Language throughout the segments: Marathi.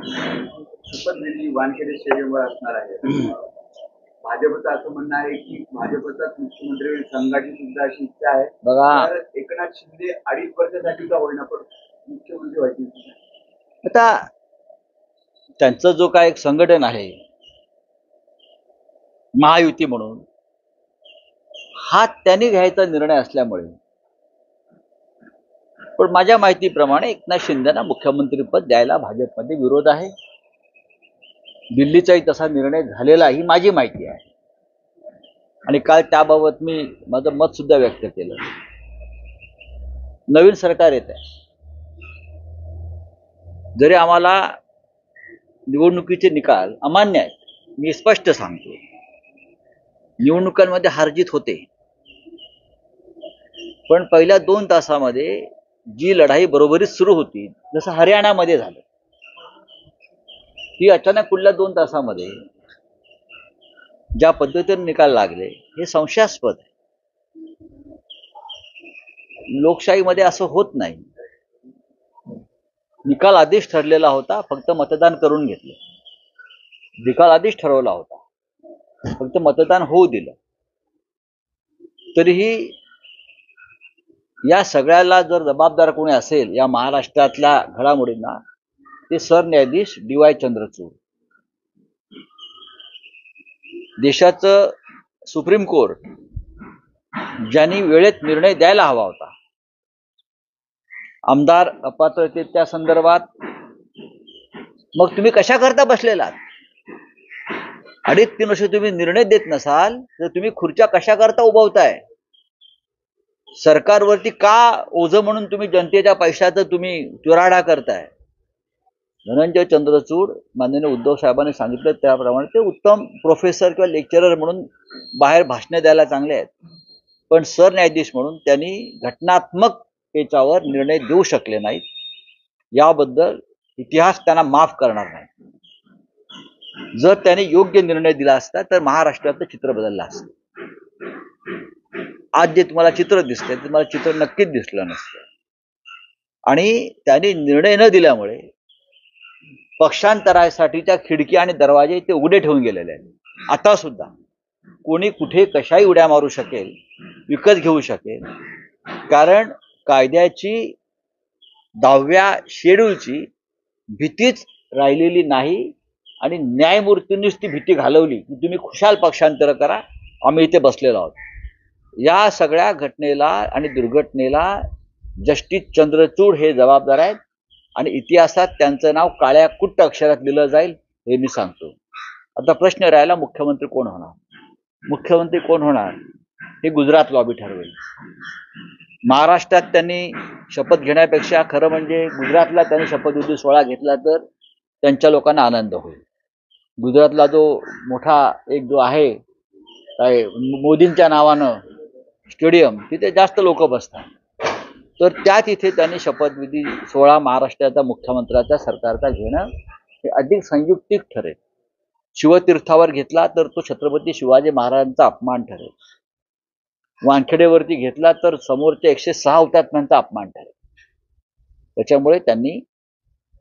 शपथविधी वानखेडे स्टेडियमवर असणार आहे. भाजपचं असं म्हणणं आहे की भाजपचाच मुख्यमंत्री संघाची सुद्धा अशी इच्छा आहे. बघा, तर एकनाथ शिंदे 2.5 वर्षासाठी का होईना पण मुख्यमंत्री व्हायची इच्छा आहे. आता त्यांचं जो काय एक संघटन आहे महायुती म्हणून, हा त्यांनी घ्यायचा निर्णय असल्यामुळे, पण माझ्या माहितीप्रमाणे एकनाथ शिंदेना मुख्यमंत्रीपद द्यायला भाजपमध्ये विरोध आहे. दिल्लीचाही तसा निर्णय झालेला ही माझी माहिती आहे आणि काल त्याबाबत मी माझं मत सुद्धा व्यक्त केलं. नवीन सरकार येत आहे, जरी आम्हाला निवडणुकीचे निकाल अमान्य आहेत, मी स्पष्ट सांगतो, निवडणुकांमध्ये हारजीत होते, पण पहिल्या 2 तासामध्ये जी लढाई बरोबरीत सुरू होती, जसं हरियाणामध्ये झालं, ती अचानक पुढल्या 2 तासामध्ये ज्या पद्धतीने निकाल लागले हे संशयास्पद आहे. लोकशाहीमध्ये असं होत नाही. निकाल आधीच ठरलेला होता, फक्त मतदान करून घेतलं. निकाल आधीच ठरवला होता, फक्त मतदान होऊ दिलं. तरीही या सगळ्याला जर जबाबदार कोणी असेल या महाराष्ट्रातल्या घडामोडींना, ते सरन्यायाधीश DY चंद्रचूड. देशाचं सुप्रीम कोर्ट ज्यांनी वेळेत निर्णय द्यायला हवा होता, आमदार अपात्रतेच्या संदर्भात, मग तुम्ही कशा करता बसलेला? 2.5-3 वर्ष तुम्ही निर्णय देत नसाल तर तुम्ही खुर्च्या कशा करता उभवताय? सरकारवरती का ओझं म्हणून तुम्ही जनतेच्या पैशाचं तुम्ही चुराडा करताय? धनंजय चंद्रचूड, माननीय उद्धव साहेबांनी सांगितलं त्याप्रमाणे ते उत्तम प्रोफेसर किंवा लेक्चरर म्हणून बाहेर भाषणे द्यायला चांगले आहेत, पण सरन्यायाधीश म्हणून त्यांनी घटनात्मक याच्यावर निर्णय देऊ शकले नाहीत. याबद्दल इतिहास त्यांना माफ करणार नाही. जर त्यांनी योग्य निर्णय दिला असता तर महाराष्ट्राचं चित्र बदललं असतं. आज जे तुम्हाला चित्र दिसतंय ते तुम्हाला चित्र नक्कीच दिसलं नसतं. आणि त्यांनी निर्णय न दिल्यामुळे पक्षांतरासाठीच्या खिडकी आणि दरवाजे ते उघडे ठेवून गेलेले आहेत. आता सुद्धा कोणी कुठे कशाही उड्या मारू शकेल, विकत घेऊ शकेल, कारण कायद्याची 10व्या शेड्यूलची भीतीच राहिलेली नाही आणि न्यायमूर्तींनीच ती भीती घालवली की तुम्ही खुशाल पक्षांतर करा, आम्ही इथे बसलेलो आहोत. या सगळ्या घटनेला आणि दुर्घटनेला जस्टिस चंद्रचूड हे जबाबदार आहेत आणि इतिहासात त्यांचं नाव काळ्या कुट्ट अक्षरात लिहिलं जाईल हे मी सांगतो. आता प्रश्न राहिला, मुख्यमंत्री कोण होणार? मुख्यमंत्री कोण होणार हे गुजरात लॉबी ठरवेल. महाराष्ट्रात त्यांनी शपथ घेण्यापेक्षा खरं म्हणजे गुजरातला त्यांनी शपथविधी सोहळा घेतला तर त्यांच्या लोकांना आनंद होईल. गुजरातला जो मोठा एक जो आहे काय मोदींच्या नावानं स्टेडियम, तिथे जास्त लोक बसतात, तर त्या तिथे त्यांनी शपथविधी सोहळा महाराष्ट्राच्या मुख्यमंत्र्याच्या सरकारचा घेणं हे अधिक संयुक्तिक ठरेल. शिवतीर्थावर घेतला तर तो छत्रपती शिवाजी महाराजांचा अपमान ठरेल. वानखेडेवरती घेतला तर समोरच्या 106 हुतात्म्यांचा अपमान ठरेल. त्याच्यामुळे त्यांनी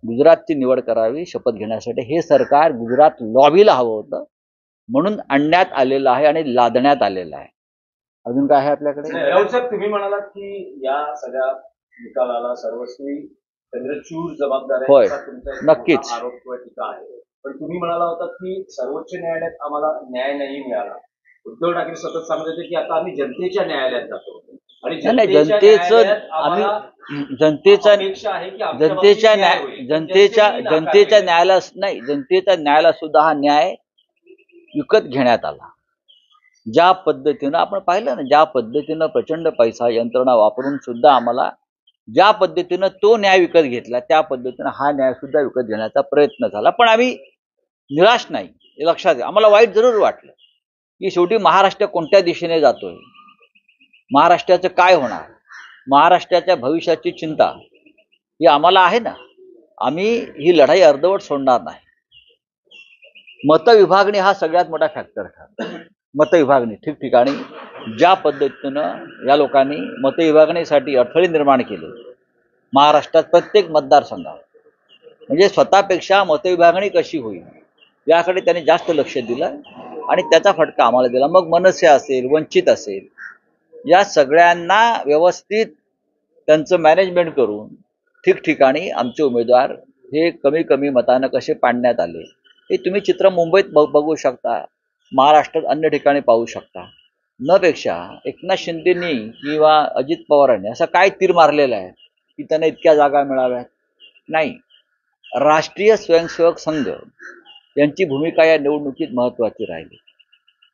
गुजरातची निवड करावी शपथ घेण्यासाठी. हे सरकार गुजरात लॉबीला हवं होतं म्हणून आणण्यात आलेलं आहे आणि लादण्यात आलेलं आहे. अजून काय आहे आपल्याकडे? राहुल साहेब, तुम्ही म्हणालात की या सगळ्या निकालाला सर्वस्वी चंद्रचूड जबाबदार आहे. होय, तुमचा नक्कीच आरोप किंवा टीका आहे, पण तुम्ही म्हणाला होता की सर्वोच्च न्यायालयात आम्हाला न्याय नाही मिळाला. उद्धव ठाकरे सतत सांगत होते की आता आम्ही जनतेच्या न्यायालयात जातो आणि जनतेच्या न्यायालयाला नाही, जनतेच्या न्यायालयाला सुद्धा हा न्याय विकत घेण्यात आला. ज्या पद्धतीनं आपण पाहिलं ना, ज्या पद्धतीनं प्रचंड पैसा यंत्रणा वापरून सुद्धा आम्हाला ज्या पद्धतीनं तो न्याय विकत घेतला, त्या पद्धतीनं हा न्याय सुद्धा विकत घेण्याचा प्रयत्न झाला. पण आम्ही निराश नाही, हे लक्षात घ्या. आम्हाला वाईट जरूर वाटलं की शेवटी महाराष्ट्र कोणत्या दिशेने जातोय, महाराष्ट्राचं काय होणार, महाराष्ट्राच्या भविष्याची चिंता ही आम्हाला आहे ना. आम्ही ही लढाई अर्धवट सोडणार नाही. मतविभागणी हा सगळ्यात मोठा फॅक्टर ठरतो. मतविभागणी ठिकठिकाणी ज्या पद्धतीनं या लोकांनी मतविभागणीसाठी अडथळे निर्माण केले महाराष्ट्रात प्रत्येक मतदारसंघात, म्हणजे स्वतःपेक्षा मतविभागणी कशी होईल याकडे त्यांनी जास्त लक्ष दिलं आणि त्याचा फटका आम्हाला दिला. मग मनसे असेल, वंचित असेल, या सगळ्यांना व्यवस्थित त्यांचं मॅनेजमेंट करून ठिकठिकाणी आमचे उमेदवार हे कमी कमी मतानं कसे पाडण्यात आले हे तुम्ही चित्र मुंबईत बघू शकता, महाराष्ट्रात अन्य ठिकाणी पाहू शकता. न पेक्षा एकनाथ शिंदेंनी किंवा अजित पवारांनी असा काय तीर मारलेला आहे की त्यांना इतक्या जागा मिळाव्यात? नाही. राष्ट्रीय स्वयंसेवक संघ यांची भूमिका या निवडणुकीत महत्त्वाची राहिली.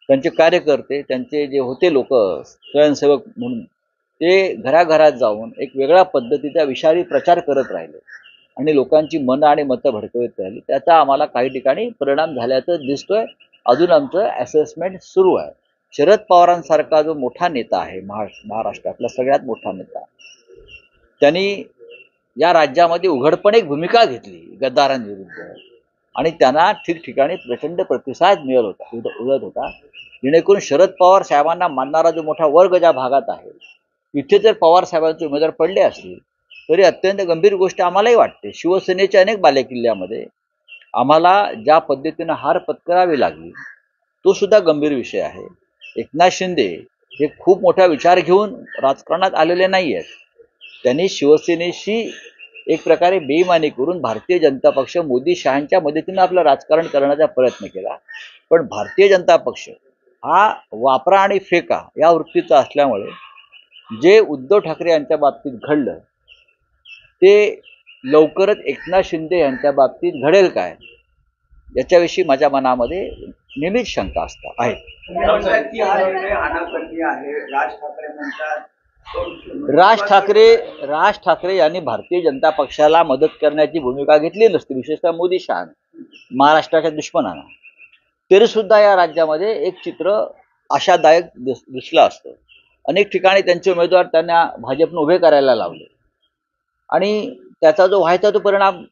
त्यांचे कार्यकर्ते, त्यांचे जे होते लोक स्वयंसेवक म्हणून, ते घराघरात जाऊन एक वेगळ्या पद्धतीचा विषारी प्रचार करत राहिले आणि लोकांची मनं आणि मतं भडकवत राहिली. त्याचा आम्हाला काही ठिकाणी परिणाम झाल्याचं दिसतोय. अजून आमचं असेसमेंट सुरू आहे. शरद पवारांसारखा जो मोठा नेता आहे, महाराष्ट्रातला सगळ्यात मोठा नेता, त्यांनी या राज्यामध्ये उघडपणे एक भूमिका घेतली गद्दारांविरुद्ध आणि त्यांना ठिकठिकाणी प्रचंड प्रतिसाद मिळत होता. जेणेकरून शरद पवार साहेबांना मानणारा जो मोठा वर्ग ज्या भागात आहे, इथे जर पवार साहेबांचे उमेदवार पडले असतील तरी अत्यंत गंभीर गोष्ट आम्हालाही वाटते. शिवसेनेच्या अनेक बालेकिल्ल्यामध्ये आम्हाला ज्या पद्धतीनं हार पत्करावी लागली तो सुद्धा गंभीर विषय आहे. एकनाथ शिंदे हे खूप मोठा विचार घेऊन राजकारणात आलेले नाही आहेत. त्यांनी शिवसेनेशी एक प्रकारे बेईमानी करून भारतीय जनता पक्ष मोदी शहांच्या मदतीनं आपलं राजकारण करण्याचा प्रयत्न केला. पण भारतीय जनता पक्ष हा वापरा आणि फेका या वृत्तीचा असल्यामुळे जे उद्धव ठाकरे यांच्या बाबतीत घडलं ते लवकरच एकनाथ शिंदे यांच्या बाबतीत घडेल काय याच्याविषयी माझ्या मनामध्ये नेहमीच शंका आहे. की हा निर्णय अनाकर्णी आहे. राज ठाकरे म्हणतात राज ठाकरे यांनी भारतीय जनता पक्षाला मदत करण्याची भूमिका घेतली नसती, विशेषतः मोदी शहा महाराष्ट्राच्या दुश्मनांना, तरी सुद्धा या राज्यामध्ये एक चित्र आशादायक दिसलं असतं. अनेक ठिकाणी त्यांचे उमेदवार त्यांना भाजपनं उभे करायला लावले आणि त्याचा जो व्हायचा तो परिणाम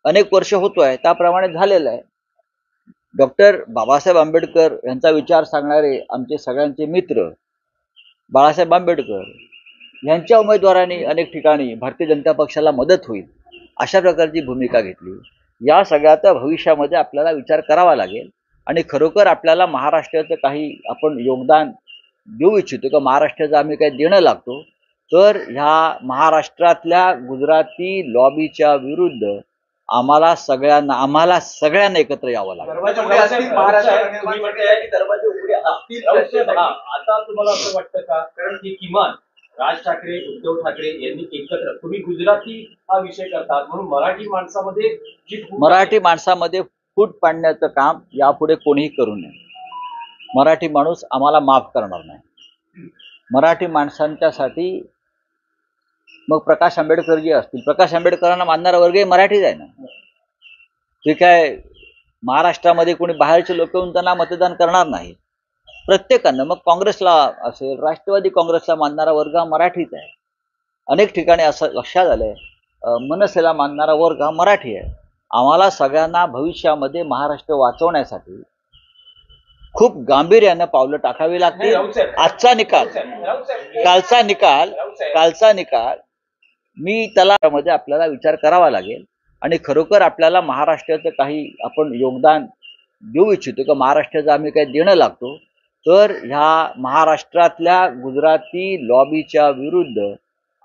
अनेक वर्ष होतोय त्याप्रमाणे झालेला आहे. डॉक्टर बाबासाहेब आंबेडकर यांचा विचार सांगणारे आमचे सगळ्यांचे मित्र बाळासाहेब आंबेडकर यांच्या उमेदवारांनी अनेक ठिकाणी भारतीय जनता पक्षाला मदत होईल अशा प्रकारची भूमिका घेतली. या सगळ्याचा भविष्यामध्ये आपल्याला विचार करावा लागेल आणि खरोखर आपल्याला महाराष्ट्राचं काही आपण योगदान देऊ इच्छितो का, महाराष्ट्राचं आम्ही काही देणं लागतो, तर ह्या महाराष्ट्रातल्या गुजराती लॉबीच्या विरुद्ध आम्हाला सगळ्यांना एकत्र यावं लागेल. दरवाजे उघडे असतील, महाराष्ट्रात तुम्ही म्हणताय की दरवाजे उघडे असतील. आता तुम्हाला असं वाटतं का, कारण की किमान राज ठाकरे, उद्धव ठाकरे यांनी एकत्र, तुम्ही गुजराती हा विषय करतात म्हणून मराठी माणसामध्ये फूट पाडण्याचं काम यापुढे कोणीही करू नये. मराठी माणूस आम्हाला माफ करणार नाही. मराठी माणसांच्यासाठी मग प्रकाश आंबेडकर जे असतील, प्रकाश आंबेडकरांना मानणारा वर्गही मराठीच आहे ना. ठीक आहे, महाराष्ट्रामध्ये कोणी बाहेरचे लोक येऊन त्यांना मतदान करणार नाही. प्रत्येकानं, मग काँग्रेसला असेल, राष्ट्रवादी काँग्रेसला मानणारा वर्ग हा मराठीच आहे. अनेक ठिकाणी असं लक्षात आलंय मनसेला मानणारा वर्ग हा मराठी आहे. आम्हाला सगळ्यांना भविष्यामध्ये महाराष्ट्र वाचवण्यासाठी खूप गांभीर्यानं पावलं टाकावी लागतील. आजचा निकाल, कालचा निकाल मी त्याला मध्ये आपल्याला विचार करावा लागेल आणि खरोखर आपल्याला महाराष्ट्राचं काही आपण योगदान देऊ इच्छितो का, महाराष्ट्राचं आम्ही काही देणं लागतो, तर ह्या महाराष्ट्रातल्या गुजराती लॉबीच्या विरुद्ध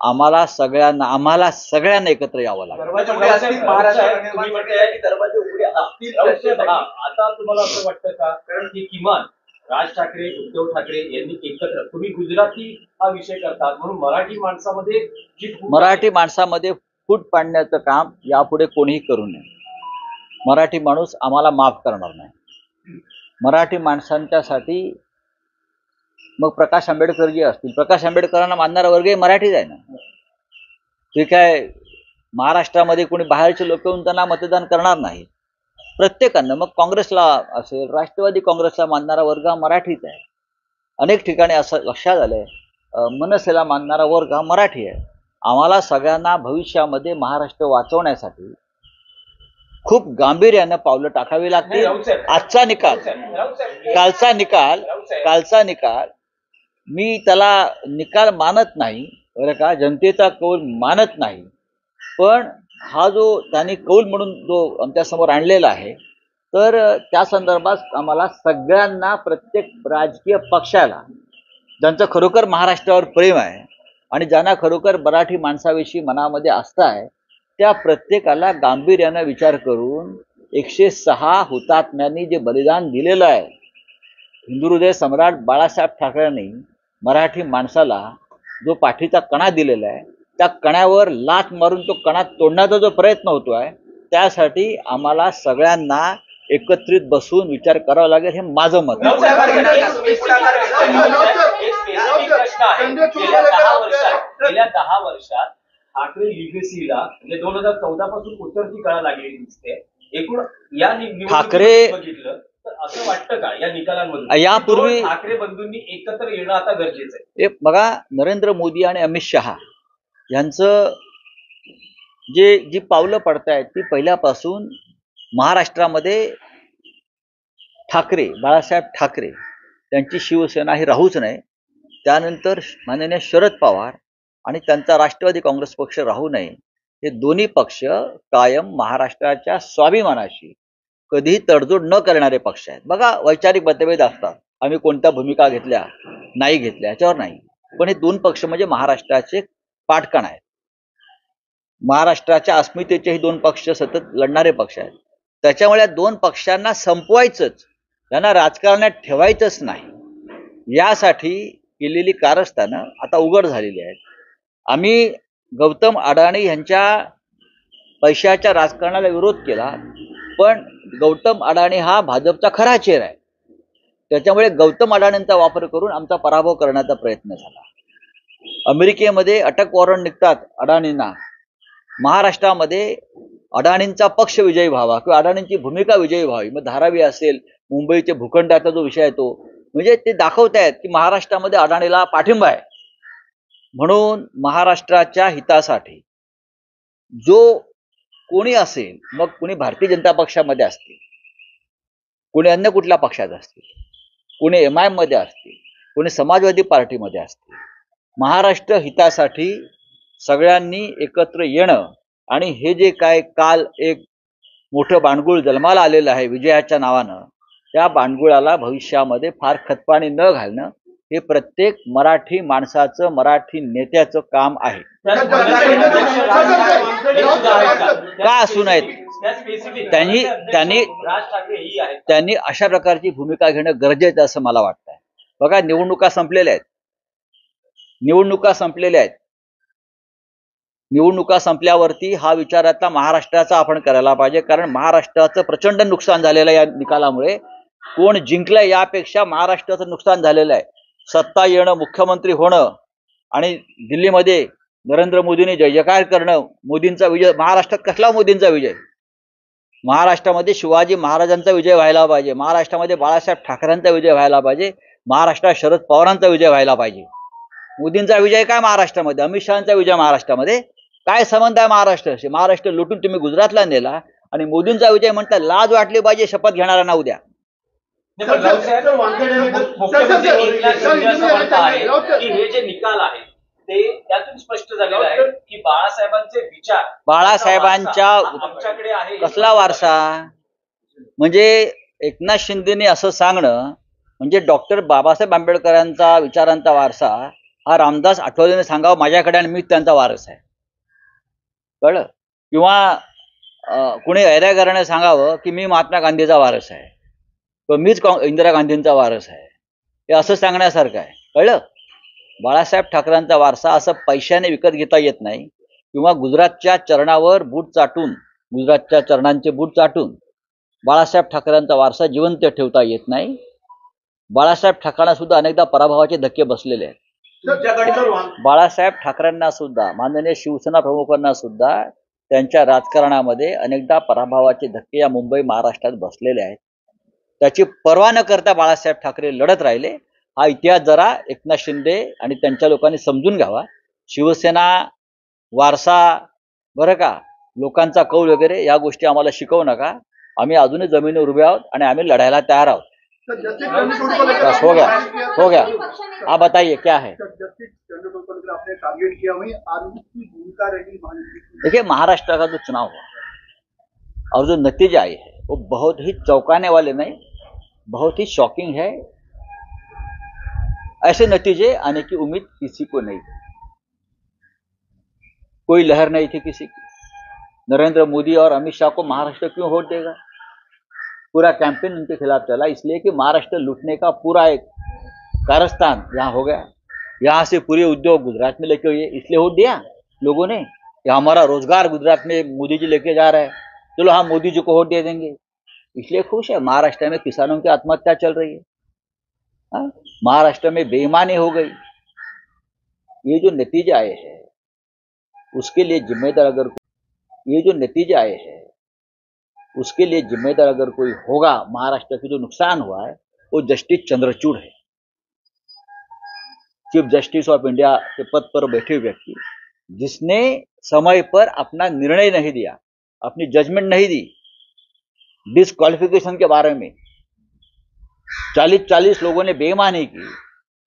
आम्हाला सगळ्यांना एकत्र यावं लागेल. दरवाजे उघडे असतील, महाराष्ट्रात तुम्ही म्हणताय की दरवाजे उघडे असतील. आता तुम्हाला असं वाटतं का, कारण की किमान राज ठाकरे, उद्धव ठाकरे यांनी एकत्र, तुम्ही गुजराती हा विषय करतात म्हणून मराठी माणसामध्ये फूट पाडण्याचं काम यापुढे कोणीही करू नये. मराठी माणूस आम्हाला माफ करणार नाही. मराठी माणसांच्यासाठी मग प्रकाश आंबेडकर जे असतील, प्रकाश आंबेडकरांना मानणारा वर्गही मराठीच आहे ना. ठीक आहे, महाराष्ट्रामध्ये कोणी बाहेरचे लोक येऊन त्यांना मतदान करणार नाही. प्रत्येकानं, मग काँग्रेसला असेल, राष्ट्रवादी काँग्रेसला मानणारा वर्ग हा मराठीच आहे. अनेक ठिकाणी असं लक्षात आलंय मनसेला मानणारा वर्ग हा मराठी आहे. आम्हाला सगळ्यांना भविष्यामध्ये महाराष्ट्र वाचवण्यासाठी खूप गांभीर्यानं पावलं टाकावी लागतील. आजचा निकाल, कालचा निकाल मी त्याला निकाल मानत नाही बरं का, जनतेचा कौल मानत नाही, पण हा जो त्यांनी कौल म्हणून जो आमच्यासमोर आणलेला आहे, तर त्या संदर्भात आम्हाला सगळ्यांना, प्रत्येक राजकीय पक्षाला, ज्यांचं खरोखर महाराष्ट्रावर प्रेम आहे आणि ज्यांना खरोखर मराठी माणसाविषयी मनामध्ये आस्था आहे, त्या प्रत्येकाला गांभीर्यानं विचार करून 106 हुतात्म्यांनी जे बलिदान दिलेलं आहे, हिंदुहृदय सम्राट बाळासाहेब ठाकरेंनी मराठी माणसाला जो पाठीचा कणा दिलेला आहे, त्या कण्यावर लाथ मारून तो कणा तोडण्याचा जो प्रयत्न होतो आहे, त्यासाठी आम्हाला सगळ्यांना एकत्रित बसून विचार करावा लागेल, हे माझं मत आहे. राऊत साहेबांकडे एक specific प्रश्न आहे. गेल्या 10 वर्षात ठाकरे लिगसीला म्हणजे 2014 पासून उतरती कळा लागलेली दिसते. एकूण या ठाकरे- बघितलं तर असं वाटतं का या निकालांमधून यापूर्वी- दोन ठाकरे बंधूंनी एकत्र येणं आता गरजेचं आहे? हे बघा, नरेंद्र मोदी आणि अमित शहा यांचं जी पावलं पडतायत ती पहिल्यापासून महाराष्ट्रामध्ये ठाकरे, बाळासाहेब ठाकरे त्यांची शिवसेना ही राहूच नये, त्यानंतर माननीय शरद पवार आणि त्यांचा राष्ट्रवादी काँग्रेस पक्ष राहू नये, हे दोन्ही पक्ष कायम महाराष्ट्राच्या स्वाभिमानाशी कधीही तडजोड न करणारे पक्ष आहेत. बघा, वैचारिक मतभेद असतात, आम्ही कोणत्या भूमिका घेतल्या नाही घेतल्या याच्यावर नाही, पण हे दोन पक्ष म्हणजे महाराष्ट्राचे पाठकण आहेत. महाराष्ट्राच्या अस्मितेचे हे दोन पक्ष सतत लढणारे पक्ष आहेत. त्याच्यामुळे या दोन पक्षांना संपवायचंच, त्यांना राजकारणात ठेवायचंच नाही, यासाठी केलेली कारस्थानं आता उघड झालेली आहेत. आम्ही गौतम अडाणी यांच्या पैशाच्या राजकारणाला विरोध केला, पण गौतम अडाणी हा भाजपचा खरा चेहरा आहे, त्याच्यामुळे गौतम अडाणींचा वापर करून आमचा पराभव करण्याचा प्रयत्न झाला. अमेरिकेमध्ये अटक वॉरंट निघतात अडाणींना, महाराष्ट्रामध्ये अडाणींचा पक्ष विजयी व्हावा किंवा अडाणींची भूमिका विजयी व्हावी, मग धारावी असेल, मुंबईचे भूखंडाचा जो विषय आहे तो, म्हणजे ते दाखवतायत की महाराष्ट्रामध्ये अडाणीला पाठिंबा आहे. म्हणून महाराष्ट्राच्या हितासाठी जो कोणी असेल, मग कोणी भारतीय जनता पक्षामध्ये असतील, कोणी अन्य कुठल्या पक्षात असतील, कोणी MIM मध्ये असतील, कोणी समाजवादी पार्टीमध्ये असतील, महाराष्ट्र हितासाठी सगळ्यांनी एकत्र येणं आणि हे जे काय काल एक मोठं बाणगुळ जन्माला आलेलं आहे विजयाच्या नावानं, त्या बाणगुळाला भविष्यामध्ये फार खतपाणी न घालणं हे प्रत्येक मराठी माणसाचं, मराठी नेत्याचं काम आहे. का असू नयेत, त्यांनी अशा प्रकारची भूमिका घेणं गरजेचं असं मला वाटतंय. बघा, निवडणुका संपलेल्या आहेत, निवडणुका संपल्यावरती हा विचार आता महाराष्ट्राचा आपण करायला पाहिजे, कारण महाराष्ट्राचं प्रचंड नुकसान झालेलं आहे या निकालामुळे. कोण जिंकलंय यापेक्षा महाराष्ट्राचं नुकसान झालेलं आहे. सत्ता येणं, मुख्यमंत्री होणं आणि दिल्लीमध्ये नरेंद्र मोदींनी जय जयकार करणं, मोदींचा विजय. महाराष्ट्रात कसला मोदींचा विजय? महाराष्ट्रामध्ये शिवाजी महाराजांचा विजय व्हायला पाहिजे, महाराष्ट्रामध्ये बाळासाहेब ठाकरेंचा विजय व्हायला पाहिजे, महाराष्ट्रात शरद पवारांचा विजय व्हायला पाहिजे. मोदींचा विजय काय महाराष्ट्रामध्ये? अमित शहांचा विजय महाराष्ट्रामध्ये? काय संबंध आहे महाराष्ट्राशी? महाराष्ट्र लुटून तुम्ही गुजरातला नेला आणि मोदींचा विजय म्हणता, लाज वाटली पाहिजे शपथ घेणाऱ्यांना उद्या. मुख्यमंत्री एकनाथ शिंदे असं म्हणत आहे की हे जे निकाल आहे ते त्यातून स्पष्ट झालेलं आहे की बाळासाहेबांचे विचार, बाळासाहेबांच्या आमच्याकडे आहे. कसला वारसा? म्हणजे एकनाथ शिंदेने असं सांगणं म्हणजे डॉक्टर बाबासाहेब आंबेडकरांचा विचारांचा वारसा हा रामदास आठवलेने सांगावं माझ्याकडे आणि मी त्यांचा वारस आहे, कळलं? किंवा कुणी ऐरागराने सांगावं की मी महात्मा गांधीचा वारस आहे किंवा मीच इंदिरा गांधींचा वारस आहे, हे असं सांगण्यासारखं आहे, कळलं? बाळासाहेब ठाकरेंचा वारसा असं पैशाने विकत घेता येत नाही, किंवा गुजरातच्या चरणावर बूट चाटून, गुजरातच्या चरणांचे बूट चाटून बाळासाहेब ठाकरेंचा वारसा जिवंत ठेवता येत नाही. बाळासाहेब ठाकरेंना सुद्धा अनेकदा पराभवाचे धक्के बसलेले आहेत. बाळासाहेब ठाकरेंना सुद्धा, माननीय शिवसेना प्रमुखांना सुद्धा त्यांच्या राजकारणामध्ये अनेकदा पराभवाचे धक्के या मुंबई महाराष्ट्रात बसलेले आहेत. त्याची पर्वा न करता बाळासाहेब ठाकरे लढत राहिले. हा इतिहास जरा एकनाथ शिंदे आणि त्यांच्या लोकांनी समजून घ्यावा. शिवसेना वारसा, बरं का, लोकांचा कौल वगैरे या गोष्टी आम्हाला शिकवू नका. आम्ही अजूनही जमिनीवर उभे आहोत आणि आम्ही लढायला तयार आहोत. बस हो गया। आप बताइए क्या है। जस्टिस चंद्रचूड़ को आपने टारगेट किया, वहीं आरोपी की भूमिका रही महायुति। देखिए, महाराष्ट्र का जो चुनाव हुआ और जो नतीजे आए हैं वो बहुत ही चौंकाने वाले नहीं, बहुत ही शॉकिंग है। ऐसे नतीजे आने की उम्मीद किसी को नहीं थी, कोई लहर नहीं थी किसी की। नरेंद्र मोदी और अमित शाह को महाराष्ट्र क्यों वोट देगा? पूरा कैंपेन उनके खिलाफ चला, इसलिए कि महाराष्ट्र लूटने का पूरा एक कारस्तान यहाँ हो गया। यहाँ से पूरे उद्योग गुजरात में लेके हुए, इसलिए वोट दिया लोगों ने। या हमारा रोजगार गुजरात में मोदी जी लेके जा रहे हैं, चलो हम मोदी जी को वोट दे देंगे, इसलिए खुश है। महाराष्ट्र में किसानों की आत्महत्या चल रही है, महाराष्ट्र में बेईमानी हो गई। ये जो नतीजे आए हैं उसके लिए जिम्मेदार अगर कोई होगा, महाराष्ट्र की जो नुकसान हुआ है वो जस्टिस चंद्रचूड़ है। चीफ जस्टिस ऑफ इंडिया के पद पर बैठे व्यक्ति जिसने समय पर अपना निर्णय नहीं दिया, अपनी जजमेंट नहीं दी डिस्क्वालिफिकेशन के बारे में। 40 लोगों ने बेईमानी की,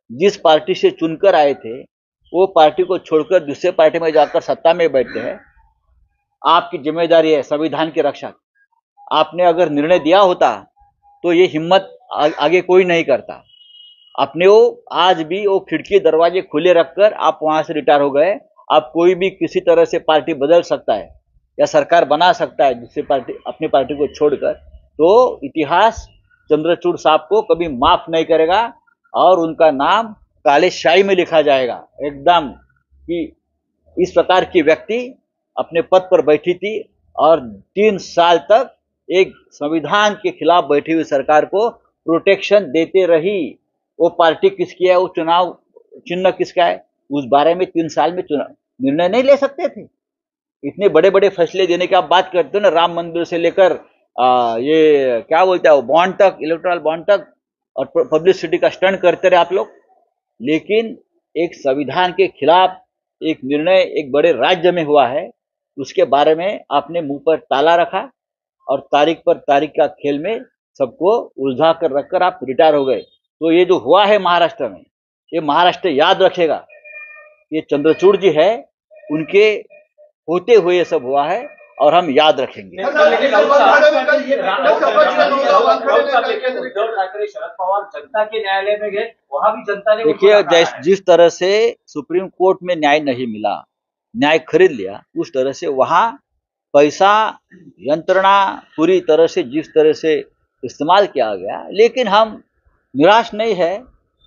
जिस पार्टी से चुनकर आए थे वो पार्टी को छोड़कर दूसरे पार्टी में जाकर सत्ता में बैठते हैं। आपकी जिम्मेदारी है संविधान की रक्षा। आपने अगर निर्णय दिया होता तो ये हिम्मत आगे कोई नहीं करता। अपने वो आज भी वो खिड़की दरवाजे खुले रखकर आप वहां से रिटायर हो गए। आप कोई भी किसी तरह से पार्टी बदल सकता है या सरकार बना सकता है जिससे अपनी पार्टी को छोड़कर, तो इतिहास चंद्रचूड़ साहब को कभी माफ नहीं करेगा और उनका नाम काले शाही में लिखा जाएगा एकदम, कि इस प्रकार की व्यक्ति अपने पद पर बैठी थी और 3 साल तक एक संविधान के खिलाफ बैठी हुई सरकार को प्रोटेक्शन देते रही। वो पार्टी किसकी है, वो चुनाव चिन्ह किसका है, उस बारे में 3 साल में निर्णय नहीं ले सकते थे। इतने बड़े बड़े फैसले देने की आप बात करते हो ना, राम मंदिर से लेकर ये क्या बोलते हैं बॉन्ड तक, इलेक्टोरल बॉन्ड तक, और पब्लिसिटी का स्टंट करते रहे आप लोग। लेकिन एक संविधान के खिलाफ एक निर्णय एक बड़े राज्य में हुआ है, उसके बारे में आपने मुंह पर ताला रखा और तारीख पर तारीख का खेल में सबको उलझा कर रखकर आप रिटायर हो गए। तो ये जो हुआ है महाराष्ट्र में, ये महाराष्ट्र याद रखेगा। ये चंद्रचूड़ जी है, उनके होते हुए ये सब हुआ है और हम याद रखेंगे। उद्धव ठाकरे शरद पवार जनता के न्यायालय में गए, वहां भी जनता ने देखिए, जिस तरह से सुप्रीम कोर्ट में न्याय नहीं मिला, न्याय खरीद लिया, उस तरह से वहां पैसा यंत्रणा पूरी तरह से जिस तरह से इस्तेमाल किया गया। लेकिन हम निराश नहीं है,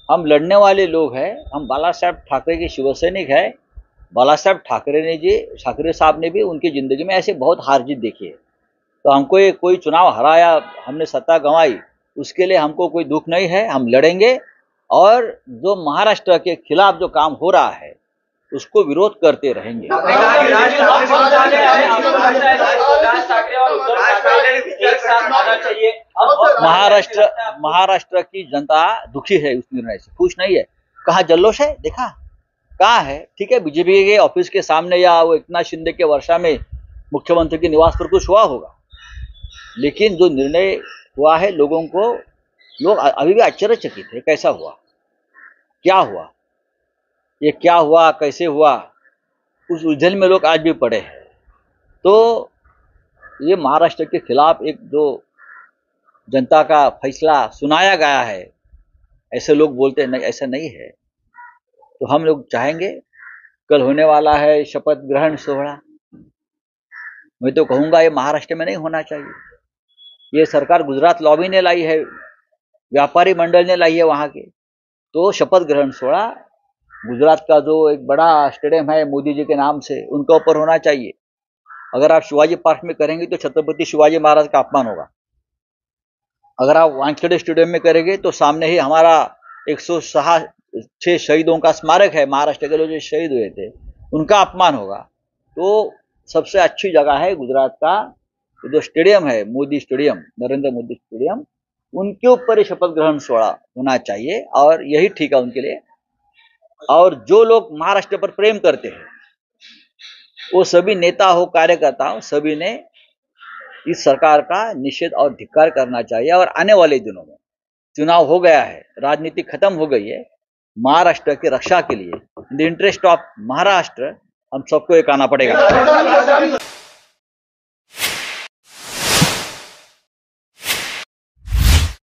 हम लड़ने वाले लोग हैं। हम बाला साहब ठाकरे के शिवसैनिक है। बाला साहब ठाकरे साहब ने भी उनकी जिंदगी में ऐसे बहुत हार जीत देखी है। तो हमको ये कोई चुनाव हराया, हमने सत्ता गंवाई, उसके लिए हमको कोई दुख नहीं है। हम लड़ेंगे और जो महाराष्ट्र के खिलाफ जो काम हो रहा है उसको विरोध करते रहेंगे। महाराष्ट्र की जनता दुखी है उस निर्णय से, खुश नहीं है। कहाँ जल्लोष है, देखा कहाँ है? ठीक है, बीजेपी के ऑफिस के सामने या वो एकनाथ शिंदे के वर्षा में मुख्यमंत्री के निवास पर कुछ हुआ होगा, लेकिन जो निर्णय हुआ है लोग अभी भी आश्चर्यचकित है। कैसा हुआ, क्या हुआ, ये क्या हुआ, कैसे हुआ, उस उलझन में लोग आज भी पड़े हैं। तो ये महाराष्ट्र के खिलाफ एक जो जनता का फैसला सुनाया गया है, ऐसे लोग बोलते हैं नहीं, ऐसा नहीं है। तो हम लोग चाहेंगे, कल होने वाला है शपथ ग्रहण सोहरा, मैं तो कहूंगा ये महाराष्ट्र में नहीं होना चाहिए। ये सरकार गुजरात लॉबी ने लाई है, व्यापारी मंडल ने लाई है वहां के। तो शपथ ग्रहण सोहरा गुजरात का जो एक बड़ा स्टेडियम है मोदी जी के नाम से, उनके ऊपर होना चाहिए। अगर आप शिवाजी पार्क में करेंगे तो छत्रपति शिवाजी महाराज का अपमान होगा। अगर आप वानखेड़े स्टेडियम में करेंगे तो सामने ही हमारा 106 शहीदों का स्मारक है, महाराष्ट्र के जो शहीद हुए थे उनका अपमान होगा। तो सबसे अच्छी जगह है गुजरात का जो स्टेडियम है, मोदी स्टेडियम, नरेंद्र मोदी स्टेडियम, उनके ऊपर ही शपथ ग्रहण सोहरा होना चाहिए और यही ठीक है उनके लिए। और जो लोग महाराष्ट्र पर प्रेम करते हैं वो सभी नेता हो, कार्यकर्ता हो, सभी ने इस सरकार का निषेध और धिक्कार करना चाहिए। और आने वाले दिनों में चुनाव हो गया है, राजनीति खत्म हो गई है। महाराष्ट्र की रक्षा के लिए, in the interest of Maharashtra, हम सबको एक आना पड़ेगा।